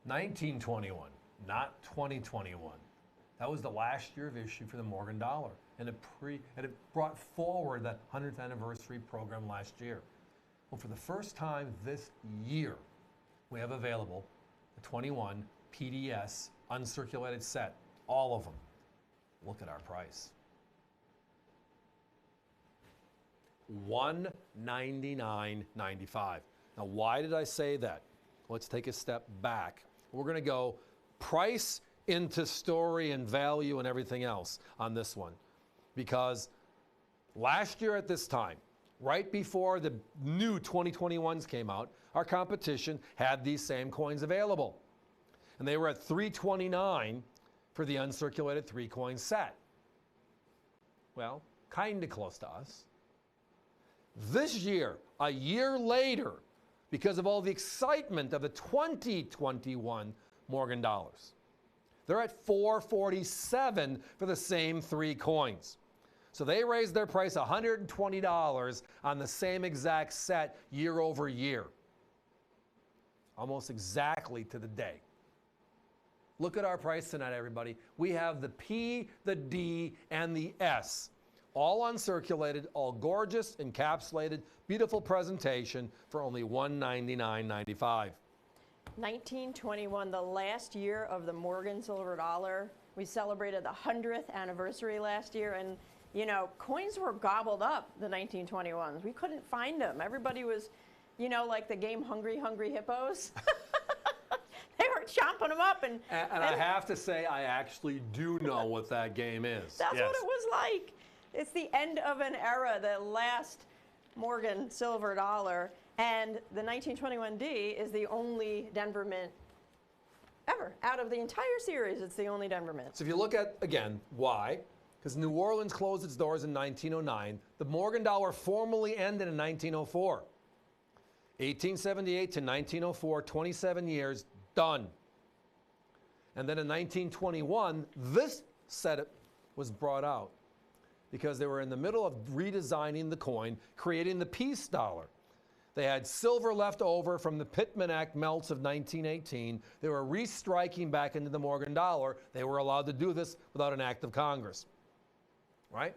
1921, not 2021. That was the last year of issue for the Morgan dollar, and it brought forward that 100th anniversary program last year. Well, for the first time this year, we have available the 21 PDS uncirculated set, all of them. Look at our price. $199.95. Now, why did I say that? Let's take a step back. We're going to go price into story and value and everything else on this one. Because last year at this time, right before the new 2021s came out, our competition had these same coins available. And they were at $329 for the uncirculated 3-coin set. Well, kind of close to us. This year, a year later, because of all the excitement of the 2021 Morgan dollars, they're at $447 for the same 3 coins. So they raised their price $120 on the same exact set year over year. Almost exactly to the day. Look at our price tonight, everybody. We have the P, the D, and the S. All uncirculated, all gorgeous, encapsulated, beautiful presentation for only $199.95. 1921, the last year of the Morgan silver dollar. We celebrated the 100th anniversary last year, and you know, coins were gobbled up, the 1921s. We couldn't find them. Everybody was, you know, like the game Hungry Hungry Hippos. They were chomping them up. And I have to say, I actually do know what that game is. That's what it was like. It's the end of an era, the last Morgan silver dollar. And the 1921D is the only Denver mint ever. Out of the entire series, it's the only Denver mint. So if you look at, again, why? Because New Orleans closed its doors in 1909. The Morgan dollar formally ended in 1904. 1878 to 1904, 27 years, done. And then in 1921, this set was brought out because they were in the middle of redesigning the coin, creating the peace dollar. They had silver left over from the Pittman Act melts of 1918. They were restriking back into the Morgan dollar. They were allowed to do this without an act of Congress. Right?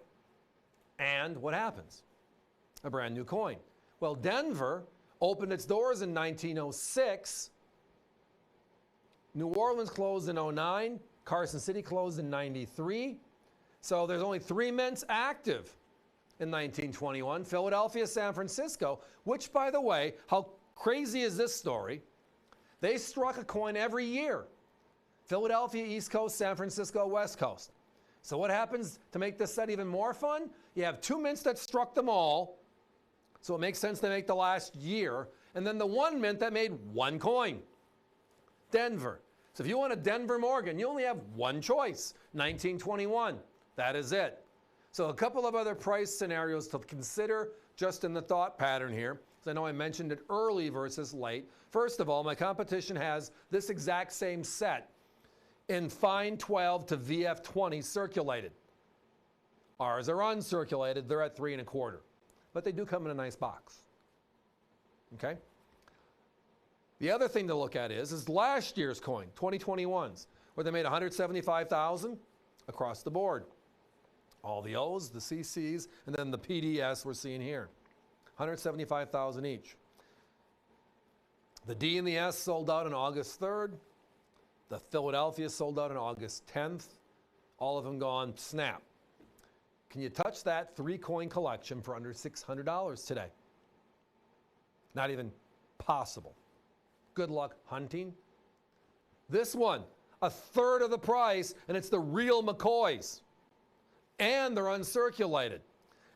And what happens? A brand new coin. Well, Denver opened its doors in 1906. New Orleans closed in 09. Carson City closed in 93. So there's only 3 mints active in 1921. Philadelphia, San Francisco, which, by the way, how crazy is this story? They struck a coin every year. Philadelphia, East Coast, San Francisco, West Coast. So what happens to make this set even more fun? You have 2 mints that struck them all, so it makes sense to make the last year, and then the 1 mint that made 1 coin, Denver. So if you want a Denver Morgan, you only have 1 choice, 1921. That is it. So a couple of other price scenarios to consider just in the thought pattern here, because I know I mentioned it early versus late. First of all, my competition has this exact same set in fine 12 to VF 20 circulated. Ours are uncirculated. They're at 3 1/4. But they do come in a nice box. Okay? The other thing to look at is last year's coin, 2021s, where they made $175,000 across the board. All the O's, the CC's, and then the PDS we're seeing here. $175,000 each. The D and the S sold out on August 3rd. The Philadelphia sold out on August 10th. All of them gone snap. Can you touch that 3-coin collection for under $600 today? Not even possible. Good luck hunting. This one, a third of the price, and it's the real McCoys. And they're uncirculated.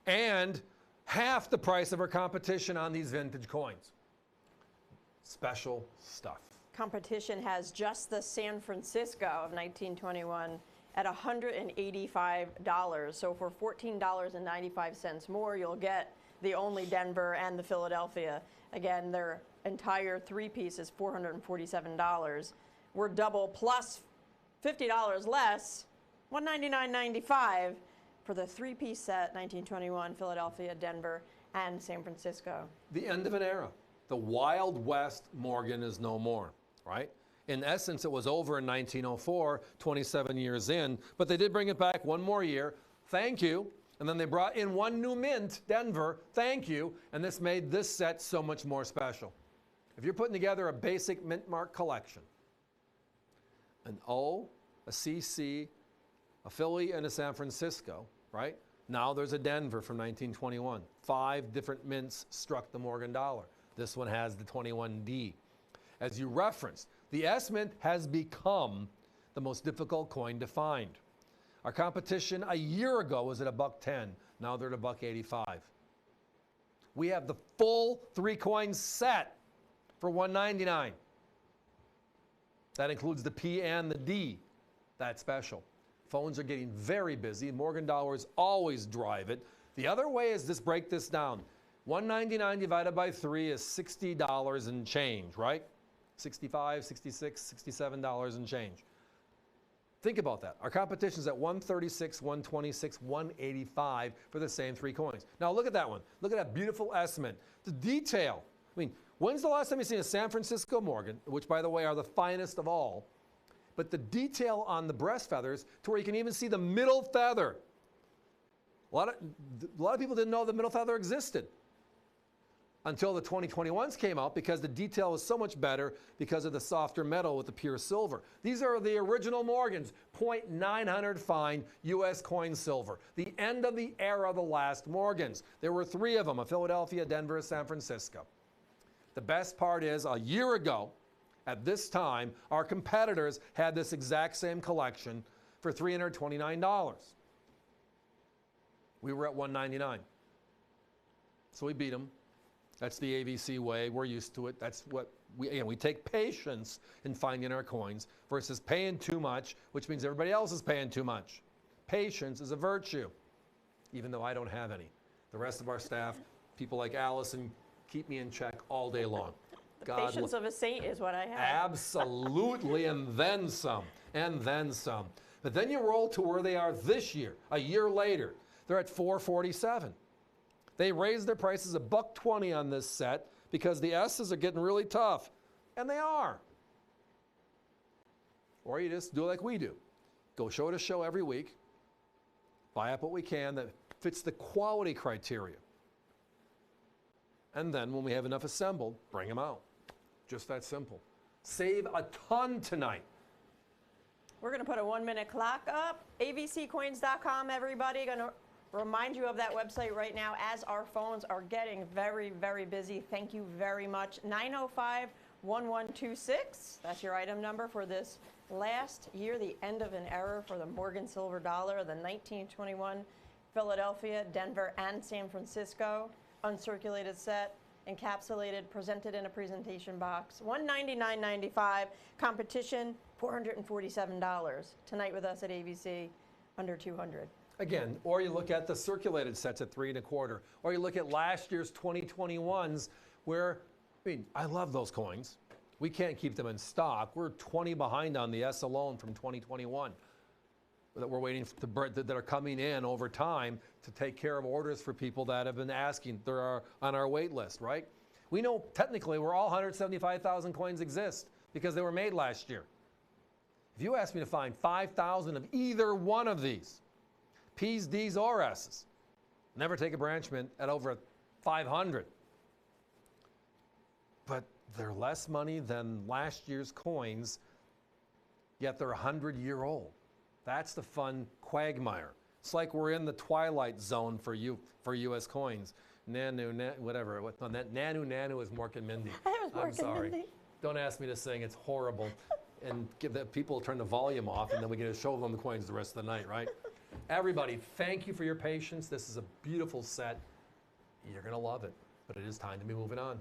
And half the price of our competition on these vintage coins. Special stuff. Competition has just the San Francisco of 1921 at $185. So for $14.95 more, you'll get the only Denver and the Philadelphia. Again, their entire 3-piece is $447. We're double plus $50 less, $199.95 for the 3-piece set, 1921, Philadelphia, Denver, and San Francisco. The end of an era. The Wild West Morgan is no more, right? In essence, it was over in 1904, 27 years in, but they did bring it back one more year. Thank you. And then they brought in one new mint, Denver. Thank you. And this made this set so much more special. If you're putting together a basic mint mark collection, an O, a CC, a Philly, and a San Francisco, right? Now there's a Denver from 1921. 5 different mints struck the Morgan dollar. This one has the 21D. As you referenced, the S Mint has become the most difficult coin to find. Our competition a year ago was at $1.10. Now they're at $1.85. We have the full 3-coin set for $1.99. That includes the P and the D. That's special. Phones are getting very busy. Morgan dollars always drive it. The other way is just break this down. $1.99 divided by 3 is $60 and change, right? $65, $66, $67 and change. Think about that. Our competition is at $136, $126, $185 for the same 3 coins. Now look at that one. Look at that beautiful S Mint. The detail. I mean, when's the last time you've seen a San Francisco Morgan, which by the way are the finest of all, but the detail on the breast feathers to where you can even see the middle feather. A lot of people didn't know the middle feather existed until the 2021s came out because the detail was so much better because of the softer metal with the pure silver. These are the original Morgans, 0.900 fine U.S. coin silver. The end of the era of the last Morgans. There were 3 of them, a Philadelphia, Denver, San Francisco. The best part is a year ago, at this time, our competitors had this exact same collection for $329. We were at $199. So we beat them. That's the AVC way. We're used to it. That's what we take patience in finding our coins versus paying too much, which means everybody else is paying too much. Patience is a virtue, even though I don't have any. The rest of our staff, people like Allison, keep me in check all day long. The patience of a saint is what I have. Absolutely, and then some, and then some. But then you roll to where they are this year, a year later. They're at $447. They raised their prices $1.20 on this set because the S's are getting really tough. And they are. Or you just do like we do. Go show to show every week. Buy up what we can that fits the quality criteria. And then when we have enough assembled, bring them out. Just that simple. Save a ton tonight. We're going to put a 1-minute clock up. avccoins.com, everybody. Going to remind you of that website right now as our phones are getting very, very busy. Thank you very much. 905-1126. That's your item number for this last year, the end of an era for the Morgan silver dollar, the 1921 Philadelphia, Denver, and San Francisco uncirculated set, encapsulated, presented in a presentation box. $199.95. Competition, $447. Tonight with us at AVC, under $200. Again, or you look at the circulated sets at $3 1/4, or you look at last year's 2021s where, I mean, I love those coins. We can't keep them in stock. We're 20 behind on the S alone from 2021 that we're waiting to, that are coming in over time to take care of orders for people that have been asking. They're on our wait list, right? We know technically we're all 175,000 coins exist because they were made last year. If you ask me to find 5,000 of either one of these, P's, D's, or S's, never take a branch mint at over 500. But they're less money than last year's coins, yet they're 100-year-old. That's the fun quagmire. It's like we're in the twilight zone for U.S. coins. Nanu, whatever. Nanu is Mork and Mindy. I'm sorry. Mindy. Don't ask me to sing. It's horrible. And give the people turn the volume off, and then we get to show them the coins the rest of the night, right? Everybody, thank you for your patience. This is a beautiful set. You're going to love it. But it is time to be moving on.